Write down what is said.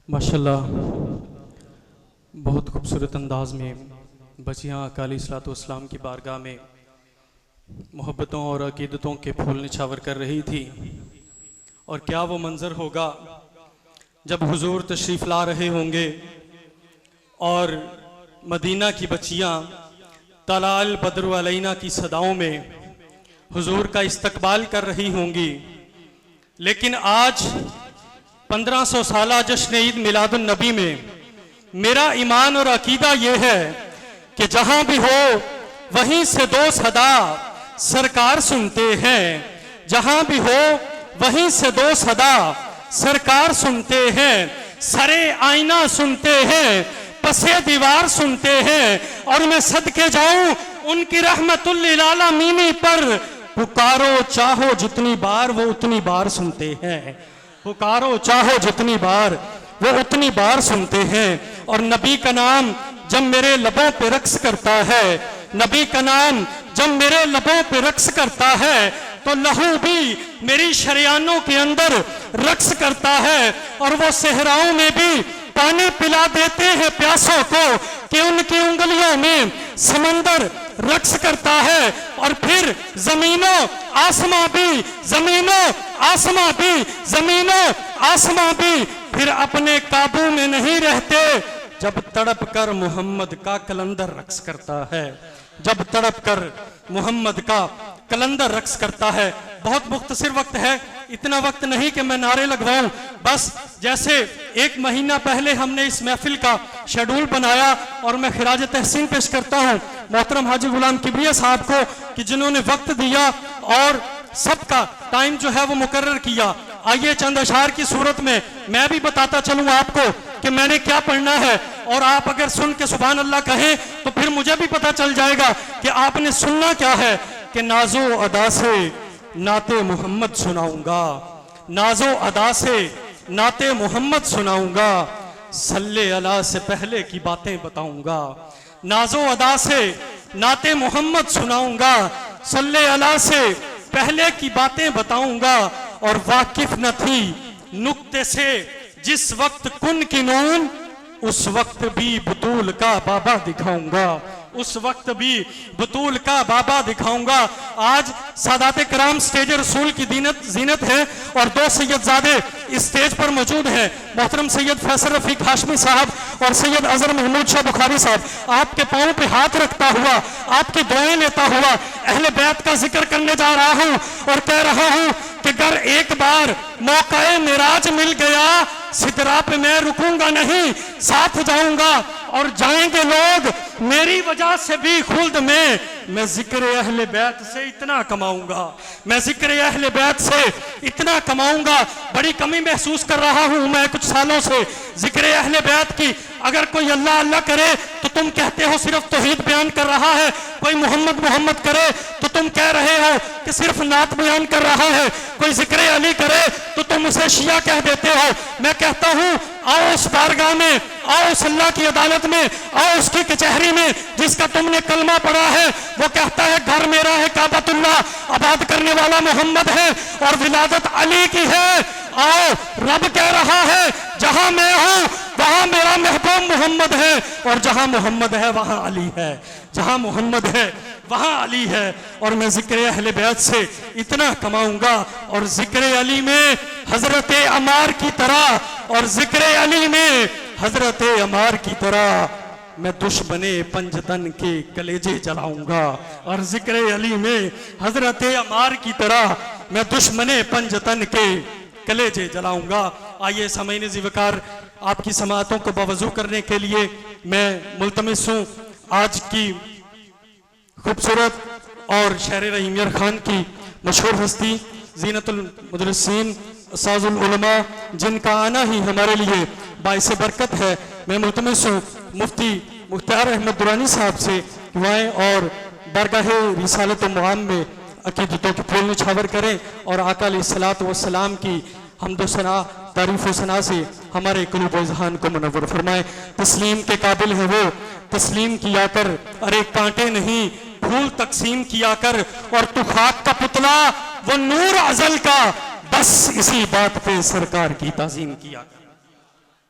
माशाल्लाह बहुत खूबसूरत अंदाज में बच्चियाँ अकाली सलातो-व-सलाम की बारगाह में मोहब्बतों और अकीदतों के फूल निछावर कर रही थी। और क्या वो मंज़र होगा जब हुजूर तशरीफ़ ला रहे होंगे और मदीना की बच्चियाँ तलाल बद्र अलैना की सदाओं में हुजूर का इस्तकबाल कर रही होंगी। लेकिन आज 1500 साला जश्न ईद मिलादुन नबी में मेरा ईमान और अकीदा ये है कि जहां भी हो वहीं से दो सदा सरकार सुनते हैं। जहां भी हो वहीं से दो सदा सरकार सुनते हैं। सरे आईना सुनते हैं, पसे दीवार सुनते हैं। और मैं सदके जाऊं उनकी रहमतुल लिल आलमीन पर, पुकारो चाहो जितनी बार वो उतनी बार सुनते हैं। पुकारो चाहो जितनी बार वो उतनी बार सुनते हैं। और नबी का नाम जब मेरे लबों पे रक्स करता है, नबी का नाम जब मेरे लबों पे रक्स करता है तो लहू भी मेरी शरियानों के अंदर रक्स करता है। और वो सहराओं में भी पानी पिला देते हैं प्यासों को कि उनकी उंगलियों में समंदर रक्स करता है। और फिर जमीनों आसमां भी, जमीनों आसमां भी, जमीनों आसमां भी फिर अपने काबू में नहीं रहते जब तड़प कर मोहम्मद का कलंदर रक्स करता है। जब तड़प कर मोहम्मद का कलंदर रक्स करता है। बहुत मुख्तसर वक्त है, इतना वक्त नहीं कि मैं नारे लगवाऊं। बस जैसे एक महीना पहले हमने इस महफिल का शेड्यूल बनाया और मैं खिराज तहसीन पेश करता हूं मोहतरम हाजी गुलाम किबरिया साहब को कि जिन्होंने वक्त दिया और सबका टाइम जो है वो मुकर्रर किया। आइए चंद अशार की सूरत में मैं भी बताता चलूं आपको कि मैंने क्या पढ़ना है। और आप अगर सुन के सुभान अल्लाह कहें तो फिर मुझे भी पता चल जाएगा कि आपने सुनना क्या है। कि नाजो अदा से नाते मोहम्मद सुनाऊंगा, नाजो अदा से नाते मोहम्मद सुनाऊंगा, सल्ले अला से पहले की बातें बताऊंगा। नाजो अदा से नाते मोहम्मद सुनाऊंगा, सल्ले अला से पहले की बातें बताऊंगा। और वाकिफ न थी नुक्ते से जिस वक्त कुन की नून, उस वक्त भी बतूल का बाबा दिखाऊंगा, उस वक्त भी बतूल का बाबा दिखाऊंगा। आज सादात कराम स्टेज रसूल की जीनत है और दो सैयदजादे इस स्टेज पर मौजूद हैं, मोहतरम सैयद फैसल रफीक हाशमी साहब और सैयद अजहर महमूद शाह बुखारी साहब। आपके पांव पे हाथ रखता हुआ, आपकी दुआएं लेता हुआ अहले बैत का जिक्र करने जा रहा हूं और कह रहा हूं कि अगर एक बार मौका मेराज मिल गया, सिदरा पे मैं रुकूंगा नहीं, साथ जाऊंगा। और जाएंगे लोग मेरी वजह से भी खुल्द में। मैं जिक्र अहले बैत से इतना कमाऊंगा, मैं जिक्र अहले बैत से इतना कमाऊंगा। बड़ी कमी महसूस कर रहा हूं मैं कुछ सालों से जिक्र अहले बैत की। अगर कोई अल्लाह अल्लाह करे तो तुम कहते हो सिर्फ तौहीद बयान कर रहा है, कोई मोहम्मद मोहम्मद करे तो तुम कह रहे हो कि सिर्फ नात बयान कर रहा है, कोई जिक्र अली करे तो तुम उसे शिया कह देते हो। मैं कहता हूं आओ उस बारगाह में, आओ उस अल्लाह की अदालत में, आओ उसकी कचहरी में जिसका तुमने कलमा पढ़ा है। वो कहता है घर मेरा है, काबतुल्लाह आबाद करने वाला मोहम्मद है और विलादत अली की है। आओ रब कह रहा है जहां मैं हूं वहां मेरा महबूब मोहम्मद है, और जहां मोहम्मद है वहां अली है, जहां मोहम्मद है वहां अली है। और मैं जिक्र अहले बैत से इतना कमाऊंगा। और जिक्र अली में हजरत अमार की तरह, और जिक्र अली में हजरत अमार की तरह मैं दुश्मने पंजतन के कलेजे जलाऊंगा। और जिक्र अली में हजरत अमार की तरह मैं दुश्मने पंजतन के कलेजे जलाऊंगा। आइए सामईन ज़िवकार आपकी समाअतों को बवजू करने के लिए मैं मुल्तमिस हूँ आज की खूबसूरत और शायर रहीमियर खान की मशहूर हस्ती ज़ीनतुल मुदर्रिसीन उस्ताजुल उलमा, जिनका आना ही हमारे लिए बाइस बरकत है। मैं मुल्तमिस हूँ मुफ्ती मुख्तार अहमद दुरानी साहब से दुआएं और बारगाह रिसालत व मुआम में अकीदतों के फूल निछावर करें और आका अलैहिस्सलातु वस्सलाम की हम्द व सना तारीफ व सना से हमारे क़ुलूब व ज़हान को मुनव्वर फरमाए। तस्लीम के काबिल है वो, तस्लीम किया कर, अरे कांटे नहीं फूल तकसीम किया कर। और तू खाक का पुतला वो नूर अज़ल का, बस इसी बात पे सरकार की ताज़ीम किया।